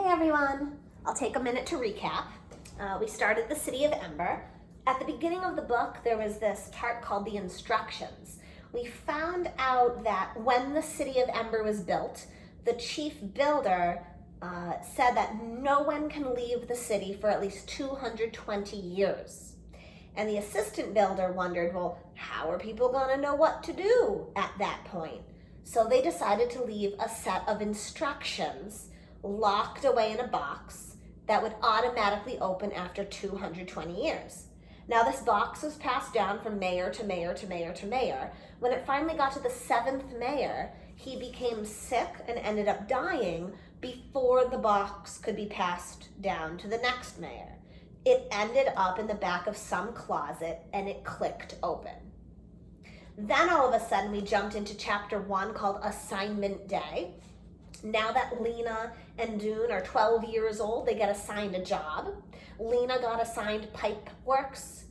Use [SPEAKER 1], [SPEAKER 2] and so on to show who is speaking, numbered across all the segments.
[SPEAKER 1] everyone. I'll take a minute to recap. We started the City of Ember. At the beginning of the book, there was this part called the instructions. We found out that when the City of Ember was built, the chief builder said that no one can leave the city for at least 220 years. And the assistant builder wondered, well, how are people going to know what to do at that point? So they decided to leave a set of instructions locked away in a box that would automatically open after 220 years. Now this box was passed down from mayor to mayor to mayor to mayor. When it finally got to the 7th mayor, he became sick and ended up dying before the box could be passed down to the next mayor. It ended up in the back of some closet and it clicked open. Then all of a sudden we jumped into chapter 1 called Assignment Day. Now that Lena and Dune are 12 years old, they get assigned a job. Lena got assigned pipe works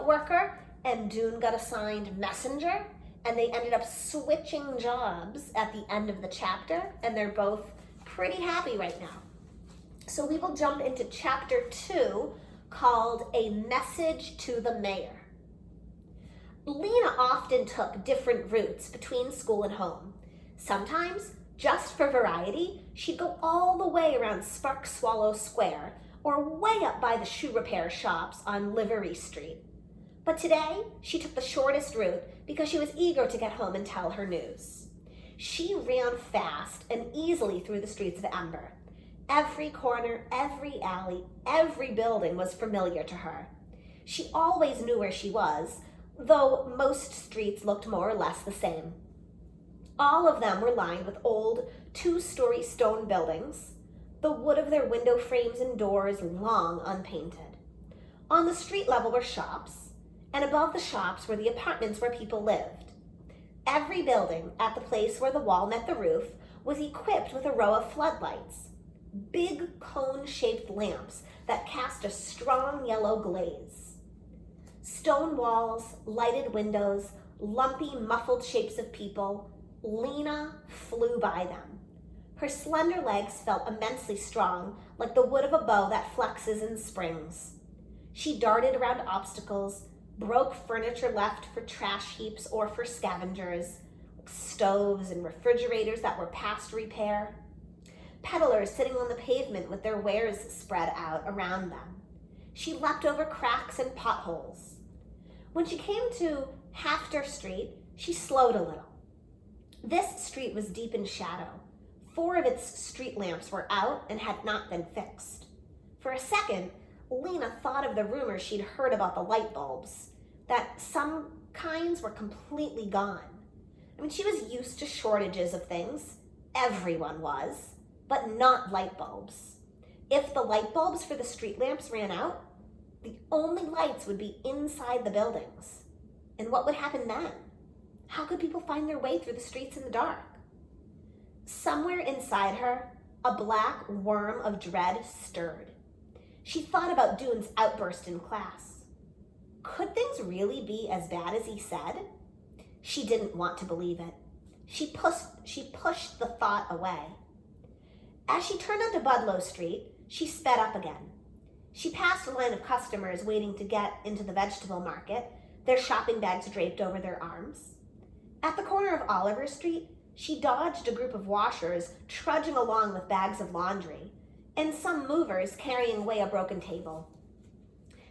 [SPEAKER 1] worker and Dune got assigned messenger, and they ended up switching jobs at the end of the chapter, and they're both pretty happy right now. So we will jump into chapter 2 called A Message to the Mayor. Lena often took different routes between school and home. Sometimes, just for variety, she'd go all the way around Spark Swallow Square or way up by the shoe repair shops on Livery Street. But today, she took the shortest route because she was eager to get home and tell her news. She ran fast and easily through the streets of Ember. Every corner, every alley, every building was familiar to her. She always knew where she was, though most streets looked more or less the same. All of them were lined with old 2-story stone buildings, the wood of their window frames and doors long unpainted. On the street level were shops, and above the shops were the apartments where people lived. Every building at the place where the wall met the roof was equipped with a row of floodlights, big cone-shaped lamps that cast a strong yellow glaze. Stone walls, lighted windows, lumpy, muffled shapes of people. Lena flew by them. Her slender legs felt immensely strong, like the wood of a bow that flexes in springs. She darted around obstacles, broke furniture left for trash heaps or for scavengers, stoves and refrigerators that were past repair, peddlers sitting on the pavement with their wares spread out around them. She leapt over cracks and potholes. When she came to Hafter Street, she slowed a little. This street was deep in shadow. 4 of its street lamps were out and had not been fixed. For a second, Lena thought of the rumors she'd heard about the light bulbs, that some kinds were completely gone. I mean, she was used to shortages of things. Everyone was, but not light bulbs. If the light bulbs for the street lamps ran out, the only lights would be inside the buildings. And what would happen then? How could people find their way through the streets in the dark? Somewhere inside her, a black worm of dread stirred. She thought about Dune's outburst in class. Could things really be as bad as he said? She didn't want to believe it. She pushed the thought away. As she turned onto Budlow Street, she sped up again. She passed a line of customers waiting to get into the vegetable market, their shopping bags draped over their arms. At the corner of Oliver Street, she dodged a group of washers trudging along with bags of laundry, and some movers carrying away a broken table.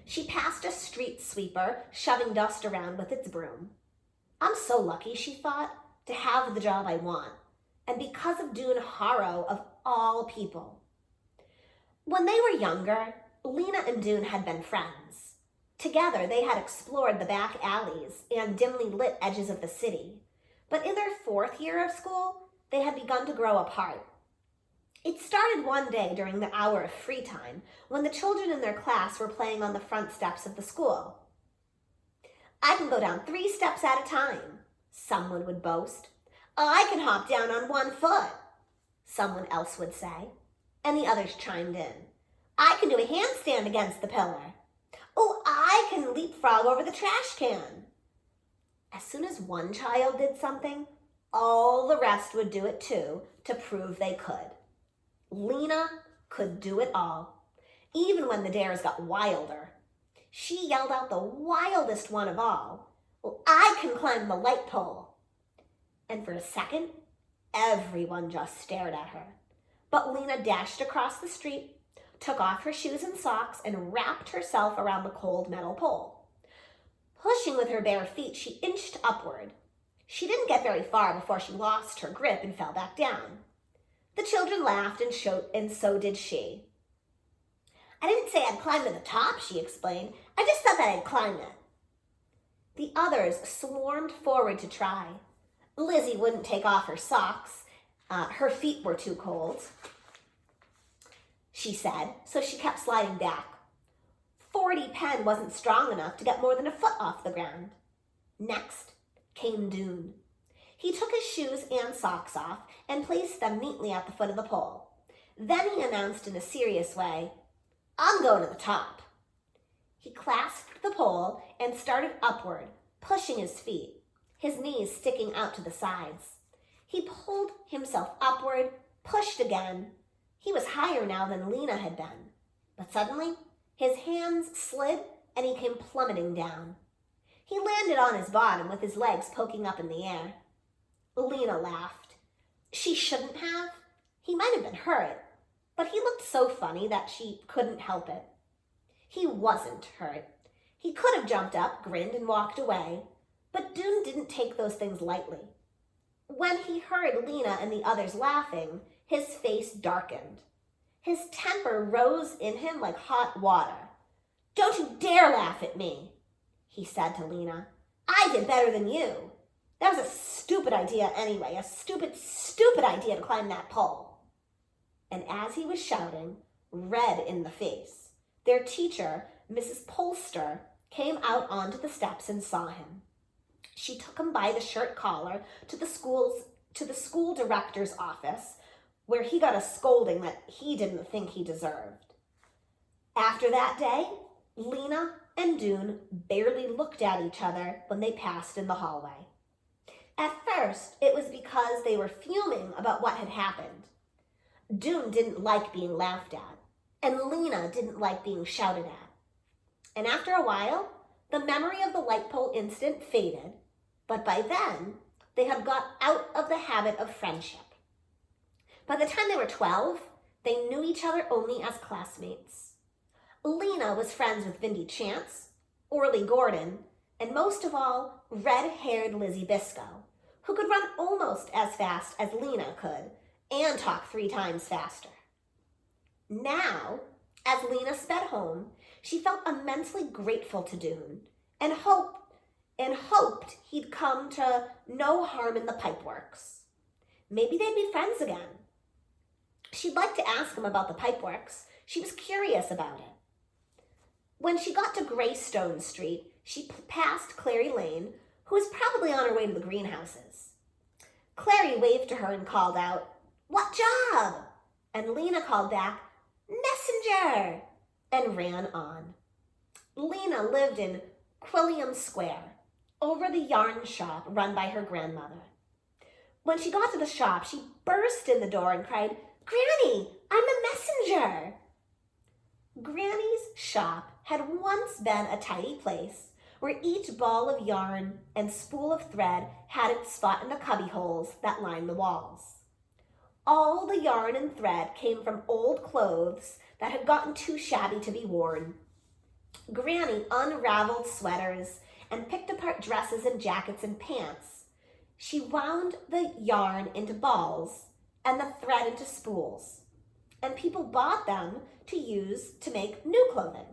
[SPEAKER 1] She passed a street sweeper shoving dust around with its broom. I'm so lucky, she thought, to have the job I want, and because of Dune Harrow of all people. When they were younger, Lena and Dune had been friends. Together, they had explored the back alleys and dimly lit edges of the city. But in their 4th year of school, they had begun to grow apart. It started one day during the hour of free time when the children in their class were playing on the front steps of the school. I can go down 3 steps at a time, someone would boast. I can hop down on 1 foot, someone else would say. And the others chimed in. I can do a handstand against the pillar. Oh, I can leapfrog over the trash can. As soon as one child did something, all the rest would do it too to prove they could. Lena could do it all, even when the dares got wilder. She yelled out the wildest one of all, "Well, I can climb the light pole." And for a second, everyone just stared at her. But Lena dashed across the street, took off her shoes and socks, and wrapped herself around the cold metal pole. Pushing with her bare feet, she inched upward. She didn't get very far before she lost her grip and fell back down. The children laughed, and so did she. "I didn't say I'd climb to the top," she explained. "I just thought that I'd climb it." The others swarmed forward to try. Lizzie wouldn't take off her socks. Her feet were too cold, she said, so she kept sliding back. 40 Pen wasn't strong enough to get more than a foot off the ground. Next came Dune. He took his shoes and socks off and placed them neatly at the foot of the pole. Then he announced in a serious way, "I'm going to the top." He clasped the pole and started upward, pushing his feet, his knees sticking out to the sides. He pulled himself upward, pushed again. He was higher now than Lena had been. But suddenly, his hands slid and he came plummeting down. He landed on his bottom with his legs poking up in the air. Lena laughed. She shouldn't have. He might have been hurt, but he looked so funny that she couldn't help it. He wasn't hurt. He could have jumped up, grinned, and walked away, but Dune didn't take those things lightly. When he heard Lena and the others laughing, his face darkened. His temper rose in him like hot water. "Don't you dare laugh at me," he said to Lena. "I did better than you. That was a stupid idea anyway, a stupid idea to climb that pole." And as he was shouting, red in the face, their teacher, Mrs. Polster, came out onto the steps and saw him. She took him by the shirt collar to the school director's office, where he got a scolding that he didn't think he deserved. After that day, Lena and Dune barely looked at each other when they passed in the hallway. At first, it was because they were fuming about what had happened. Dune didn't like being laughed at, and Lena didn't like being shouted at. And after a while, the memory of the light pole incident faded, but by then, they had got out of the habit of friendship. By the time they were 12, they knew each other only as classmates. Lena was friends with Vindy Chance, Orly Gordon, and most of all, red-haired Lizzie Biscoe, who could run almost as fast as Lena could and talk 3 times faster. Now, as Lena sped home, she felt immensely grateful to Dune and hoped he'd come to no harm in the pipeworks. Maybe they'd be friends again. She'd like to ask him about the pipeworks. She was curious about it. When she got to Greystone Street, she passed Clary Lane, who was probably on her way to the greenhouses. Clary waved to her and called out, "What job?" And Lena called back, "Messenger," and ran on. Lena lived in Quilliam Square, over the yarn shop run by her grandmother. When she got to the shop, she burst in the door and cried, "Granny, I'm a messenger." Granny's shop had once been a tidy place where each ball of yarn and spool of thread had its spot in the cubby holes that lined the walls. All the yarn and thread came from old clothes that had gotten too shabby to be worn. Granny unraveled sweaters and picked apart dresses and jackets and pants. She wound the yarn into balls and the thread into spools, and people bought them to use to make new clothing.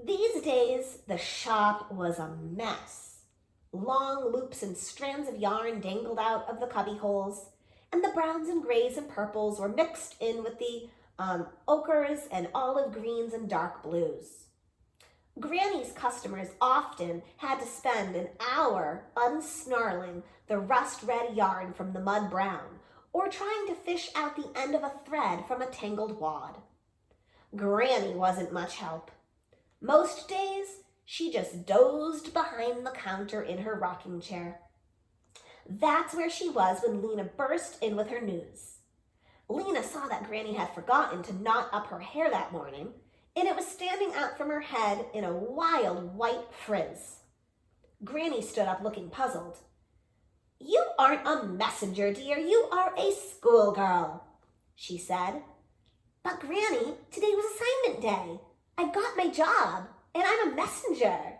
[SPEAKER 1] These days, the shop was a mess. Long loops and strands of yarn dangled out of the cubby holes, and the browns and grays and purples were mixed in with the ochres and olive greens and dark blues. Granny's customers often had to spend an hour unsnarling the rust-red yarn from the mud brown, or trying to fish out the end of a thread from a tangled wad. Granny wasn't much help. Most days, she just dozed behind the counter in her rocking chair. That's where she was when Lena burst in with her news. Lena saw that Granny had forgotten to knot up her hair that morning, and it was standing out from her head in a wild white frizz. Granny stood up looking puzzled. "You aren't a messenger, dear. You are a schoolgirl," she said. "But Granny, today was assignment day. I got my job, and I'm a messenger."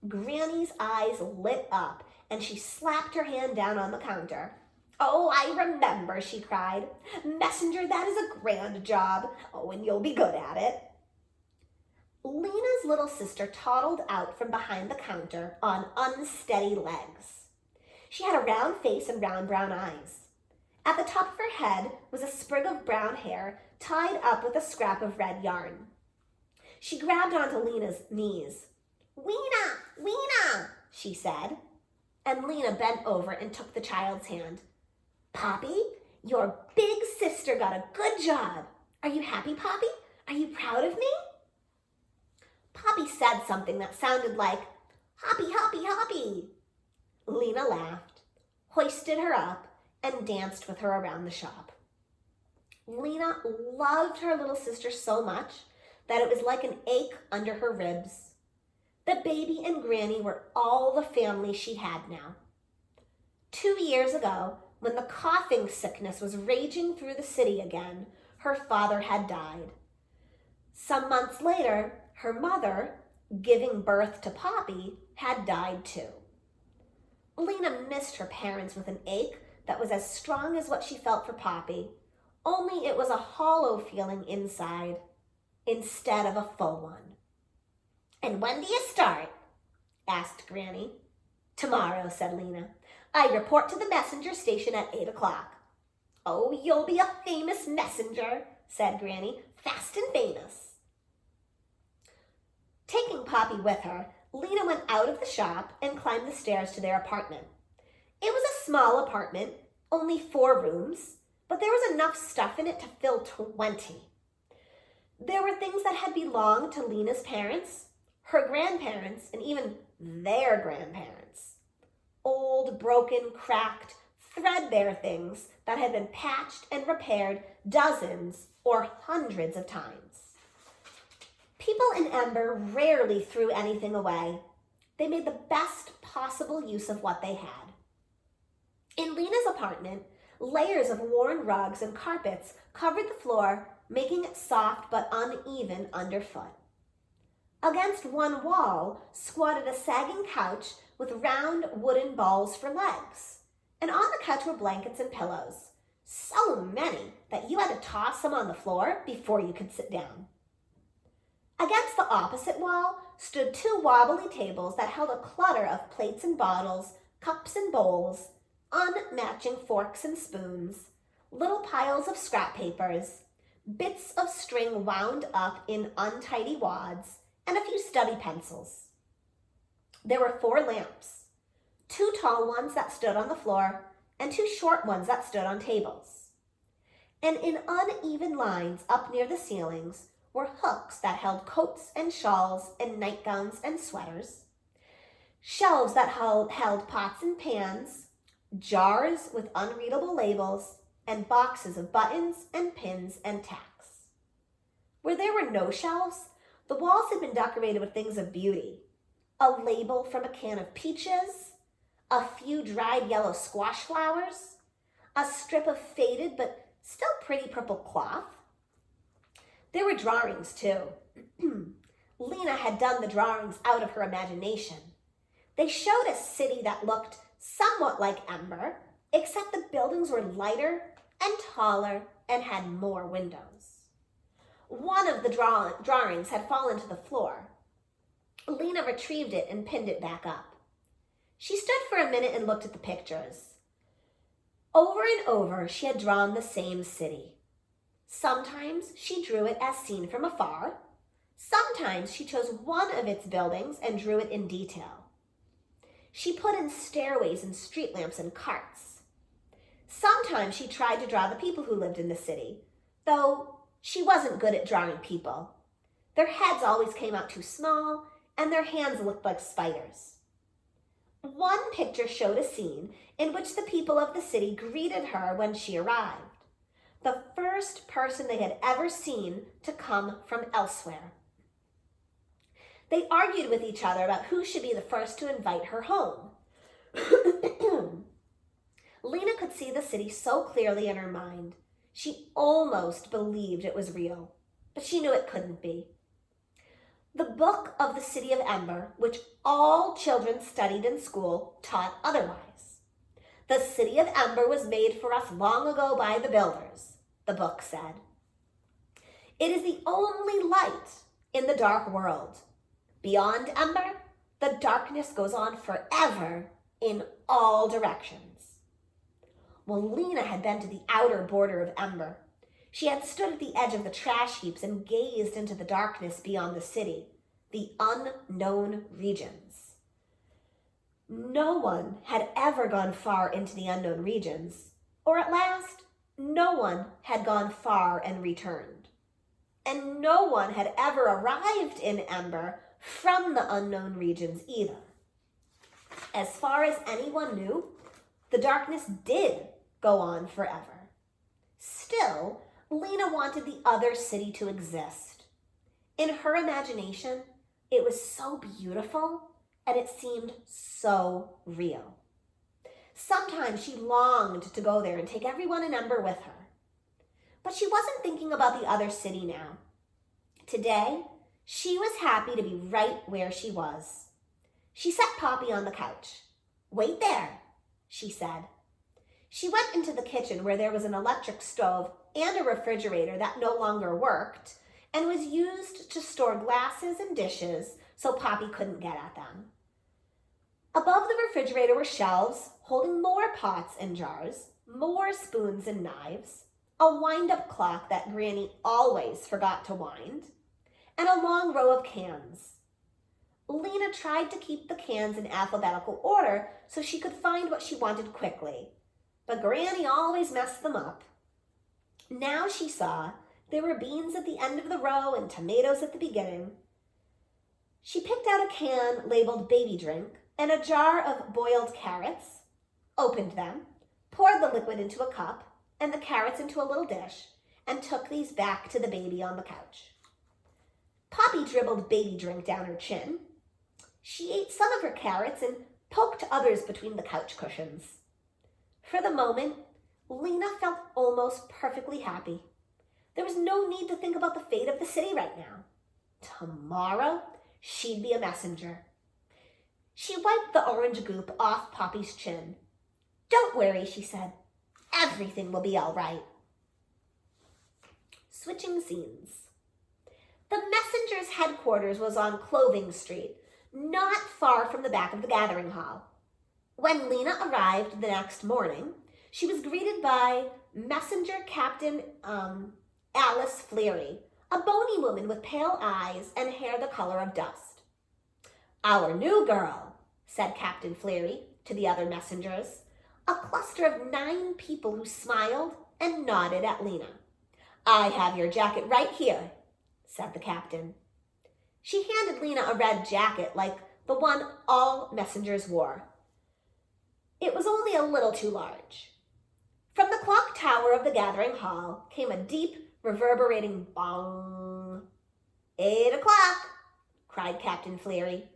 [SPEAKER 1] Granny's eyes lit up, and she slapped her hand down on the counter. "Oh, I remember," she cried. "Messenger, that is a grand job. Oh, and you'll be good at it." Lena's little sister toddled out from behind the counter on unsteady legs. She had a round face and round brown eyes. At the top of her head was a sprig of brown hair tied up with a scrap of red yarn. She grabbed onto Lena's knees. "Lena, Lena," she said, and Lena bent over and took the child's hand. "Poppy, your big sister got a good job. Are you happy, Poppy? Are you proud of me?" Poppy said something that sounded like, "Hoppy, hoppy, hoppy." Lena laughed, hoisted her up, and danced with her around the shop. Lena loved her little sister so much that it was like an ache under her ribs. The baby and Granny were all the family she had now. 2 years ago, when the coughing sickness was raging through the city again, her father had died. Some months later, her mother, giving birth to Poppy, had died too. Lena missed her parents with an ache that was as strong as what she felt for Poppy, only it was a hollow feeling inside instead of a full one. "And when do you start?" asked Granny. "Tomorrow," said Lena. "I report to the messenger station at 8 o'clock. "Oh, you'll be a famous messenger," said Granny, "fast and famous." Taking Poppy with her, Lena went out of the shop and climbed the stairs to their apartment. It was a small apartment, only 4 rooms, but there was enough stuff in it to fill 20. There were things that had belonged to Lena's parents, her grandparents, and even their grandparents. Old, broken, cracked, threadbare things that had been patched and repaired dozens or hundreds of times. People in Ember rarely threw anything away. They made the best possible use of what they had. In Lena's apartment, layers of worn rugs and carpets covered the floor, making it soft but uneven underfoot. Against one wall squatted a sagging couch with round wooden balls for legs, and on the couch were blankets and pillows, so many that you had to toss them on the floor before you could sit down. Against the opposite wall stood 2 wobbly tables that held a clutter of plates and bottles, cups and bowls, unmatching forks and spoons, little piles of scrap papers, bits of string wound up in untidy wads, and a few stubby pencils. There were 4 lamps, 2 tall ones that stood on the floor, and 2 short ones that stood on tables. And in uneven lines up near the ceilings were hooks that held coats and shawls and nightgowns and sweaters, shelves that held pots and pans, jars with unreadable labels, and boxes of buttons and pins and tacks. Where there were no shelves, the walls had been decorated with things of beauty. A label from a can of peaches, a few dried yellow squash flowers, a strip of faded but still pretty purple cloth. There were drawings too. Lena had done the drawings out of her imagination. They showed a city that looked somewhat like Ember, except the buildings were lighter and taller and had more windows. One of the drawings had fallen to the floor. Lena retrieved it and pinned it back up. She stood for a minute and looked at the pictures. Over and over, she had drawn the same city. Sometimes she drew it as seen from afar. Sometimes she chose one of its buildings and drew it in detail. She put in stairways and street lamps and carts. Sometimes she tried to draw the people who lived in the city, though she wasn't good at drawing people. Their heads always came out too small, and their hands looked like spiders. One picture showed a scene in which the people of the city greeted her when she arrived. the first person they had ever seen to come from elsewhere. They argued with each other about who should be the first to invite her home. Lena could see the city so clearly in her mind. She almost believed it was real, but she knew it couldn't be. The book of the City of Ember, which all children studied in school, taught otherwise. The City of Ember was made for us long ago by the builders, the book said. It is the only light in the dark world. Beyond Ember, the darkness goes on forever in all directions. Well, Lena had been to the outer border of Ember. She had stood at the edge of the trash heaps and gazed into the darkness beyond the city, the unknown regions. No one had ever gone far into the unknown regions, or at last, no one had gone far and returned. And no one had ever arrived in Ember from the unknown regions either. As far as anyone knew, the darkness did go on forever. Still, Lena wanted the other city to exist. In her imagination, it was so beautiful and it seemed so real. Sometimes she longed to go there and take everyone in Ember with her. But she wasn't thinking about the other city now. Today, she was happy to be right where she was. She set Poppy on the couch. "Wait there," she said. She went into the kitchen where there was an electric stove and a refrigerator that no longer worked and was used to store glasses and dishes so Poppy couldn't get at them. Above the refrigerator were shelves holding more pots and jars, more spoons and knives, a wind-up clock that Granny always forgot to wind, and a long row of cans. Lena tried to keep the cans in alphabetical order so she could find what she wanted quickly, but Granny always messed them up. Now she saw there were beans at the end of the row and tomatoes at the beginning. She picked out a can labeled baby drink and a jar of boiled carrots, opened them, poured the liquid into a cup and the carrots into a little dish, and took these back to the baby on the couch. Poppy dribbled baby drink down her chin. She ate some of her carrots and poked others between the couch cushions. For the moment, Lena felt almost perfectly happy. There was no need to think about the fate of the city right now. Tomorrow, she'd be a messenger. She wiped the orange goop off Poppy's chin. "Don't worry," she said. "Everything will be all right." Switching scenes. The messenger's headquarters was on Clothing Street, not far from the back of the gathering hall. When Lena arrived the next morning, she was greeted by Messenger Captain Alice Fleary, a bony woman with pale eyes and hair the color of dust. "Our new girl," said Captain Fleary to the other messengers, a cluster of 9 people who smiled and nodded at Lena. "I have your jacket right here," said the captain. She handed Lena a red jacket like the one all messengers wore. It was only a little too large. From the clock tower of the gathering hall came a deep, reverberating bong. "8 o'clock," cried Captain Fleary.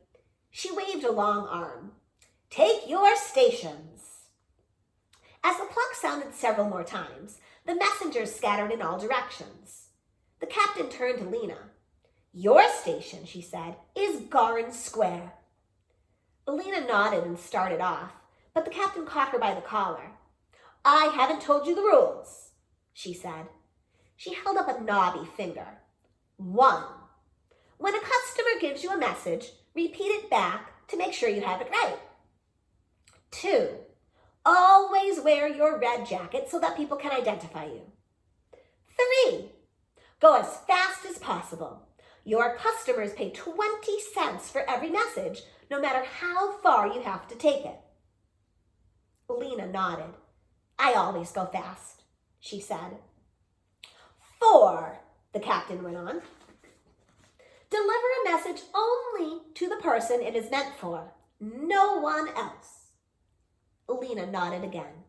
[SPEAKER 1] She waved a long arm. "Take your stations." As the clock sounded several more times, the messengers scattered in all directions. The captain turned to Lena. "Your station," she said, "is Garn Square." Lena nodded and started off, but the captain caught her by the collar. "I haven't told you the rules," she said. She held up a knobby finger. 1. When a customer gives you a message, repeat it back to make sure you have it right. 2. Always wear your red jacket so that people can identify you. 3. Go as fast as possible. Your customers pay 20 cents for every message, no matter how far you have to take it. Lena nodded. "I always go fast," she said. 4, the captain went on. Deliver a message only to the person it is meant for, no one else. Lena nodded again.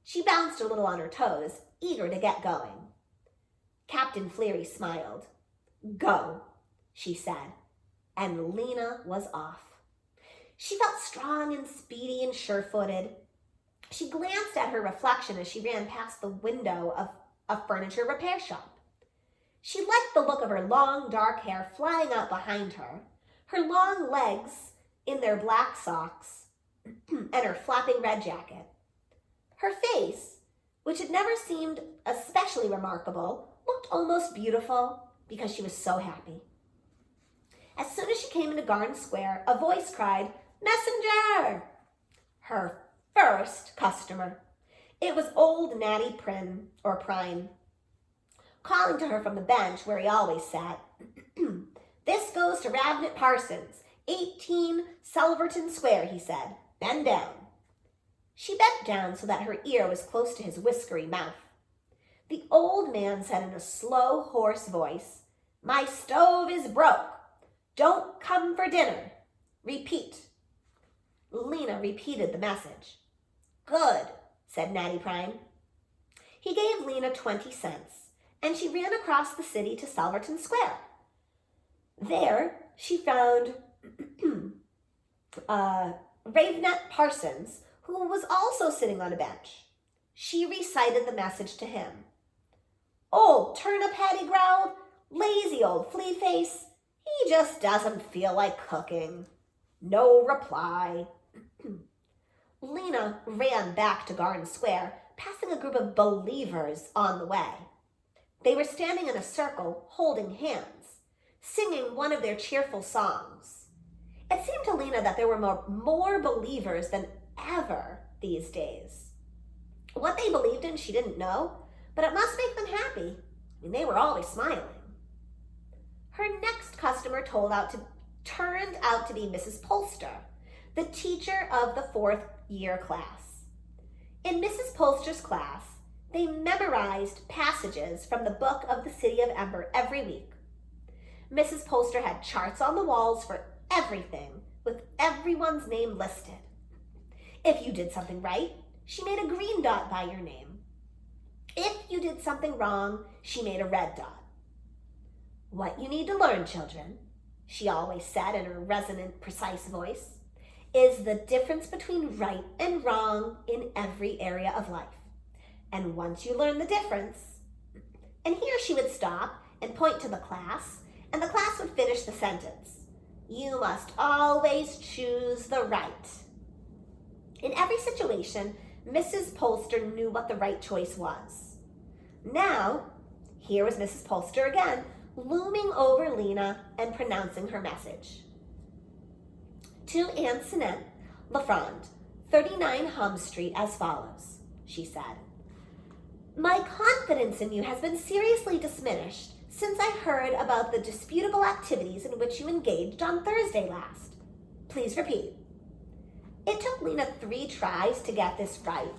[SPEAKER 1] She bounced a little on her toes, eager to get going. Captain Fleary smiled. "Go," she said, and Lena was off. She felt strong and speedy and sure-footed. She glanced at her reflection as she ran past the window of a furniture repair shop. She liked the look of her long, dark hair flying out behind her, her long legs in their black socks, and her flapping red jacket. Her face, which had never seemed especially remarkable, looked almost beautiful because she was so happy. As soon as she came into Garden Square, a voice cried, "Messenger!" Her first customer. It was old Natty Prynne, calling to her from the bench where he always sat. "This goes to Ravnett Parsons, 18 Selverton Square," he said. "Bend down." She bent down so that her ear was close to his whiskery mouth. The old man said in a slow, hoarse voice, "My stove is broke. Don't come for dinner. Repeat." Lena repeated the message. "Good," said Natty Prynne. He gave Lena 20 cents, and she ran across the city to Selverton Square. There she found Ravnett Parsons, who was also sitting on a bench. She recited the message to him. "Old turnip head," he growled. "Lazy old flea face. He just doesn't feel like cooking." No reply. Lena ran back to Garden Square, passing a group of believers on the way. They were standing in a circle, holding hands, singing one of their cheerful songs. It seemed to Lena that there were more believers than ever these days. What they believed in, she didn't know, but it must make them happy. I mean, they were always smiling. Her next customer turned out to be Mrs. Polster, the teacher of the 4th year class. In Mrs. Polster's class, they memorized passages from the book of the City of Ember every week. Mrs. Polster had charts on the walls for everything, with everyone's name listed. If you did something right, she made a green dot by your name. If you did something wrong, she made a red dot. "What you need to learn, children," she always said in her resonant, precise voice, "is the difference between right and wrong in every area of life. And once you learn the difference," and here she would stop and point to the class, and the class would finish the sentence, "You must always choose the right." In every situation, Mrs. Polster knew what the right choice was. Now, here was Mrs. Polster again, looming over Lena and pronouncing her message. "To Antoinette Lafrand, 39 Hum Street, as follows," she said. "My confidence in you has been seriously diminished since I heard about the disputable activities in which you engaged on Thursday last. Please repeat." It took Lena 3 tries to get this right.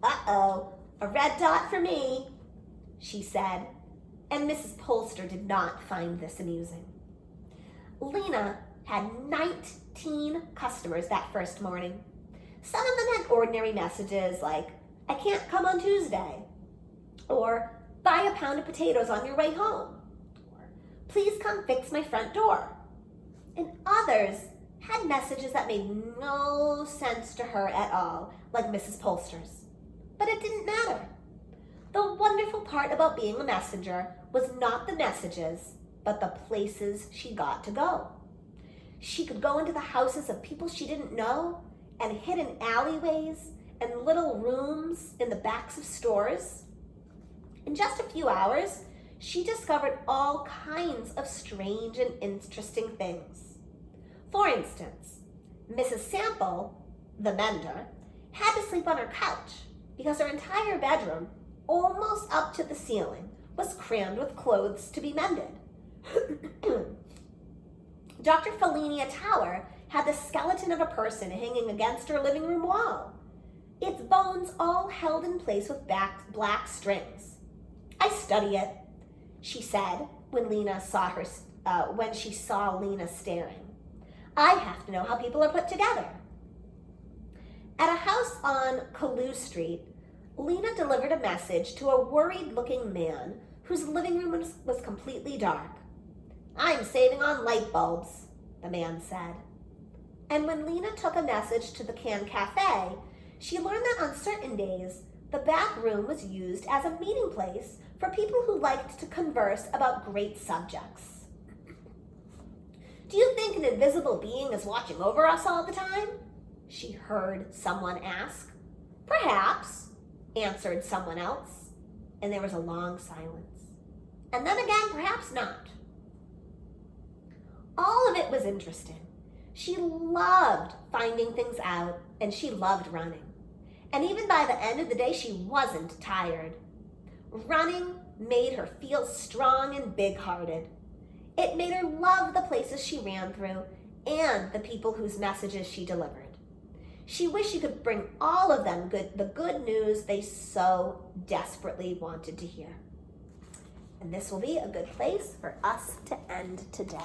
[SPEAKER 1] "Uh-oh, a red dot for me," she said, and Mrs. Polster did not find this amusing. Lena had 19 customers that first morning. Some of them had ordinary messages like, "I can't come on Tuesday," or "Buy a pound of potatoes on your way home," or "Please come fix my front door." And others had messages that made no sense to her at all, like Mrs. Polster's. But it didn't matter. The wonderful part about being a messenger was not the messages, but the places she got to go. She could go into the houses of people she didn't know and hid in alleyways and little rooms in the backs of stores. In just a few hours, she discovered all kinds of strange and interesting things. For instance, Mrs. Sample, the mender, had to sleep on her couch because her entire bedroom, almost up to the ceiling, was crammed with clothes to be mended. Dr. Felinia Tower had the skeleton of a person hanging against her living room wall, its bones all held in place with black strings. "I study it," she said when she saw Lena staring. "I have to know how people are put together." At a house on Calloo Street, Lena delivered a message to a worried-looking man whose living room was completely dark. "I'm saving on light bulbs," the man said. And when Lena took a message to the Can Cafe, she learned that on certain days, the back room was used as a meeting place for people who liked to converse about great subjects. "Do you think an invisible being is watching over us all the time?" she heard someone ask. "Perhaps," answered someone else, and there was a long silence. And then again, perhaps not. All of it was interesting. She loved finding things out, and she loved running. And even by the end of the day, she wasn't tired. Running made her feel strong and big-hearted. It made her love the places she ran through and the people whose messages she delivered. She wished she could bring all of them the good news they so desperately wanted to hear. And this will be a good place for us to end today.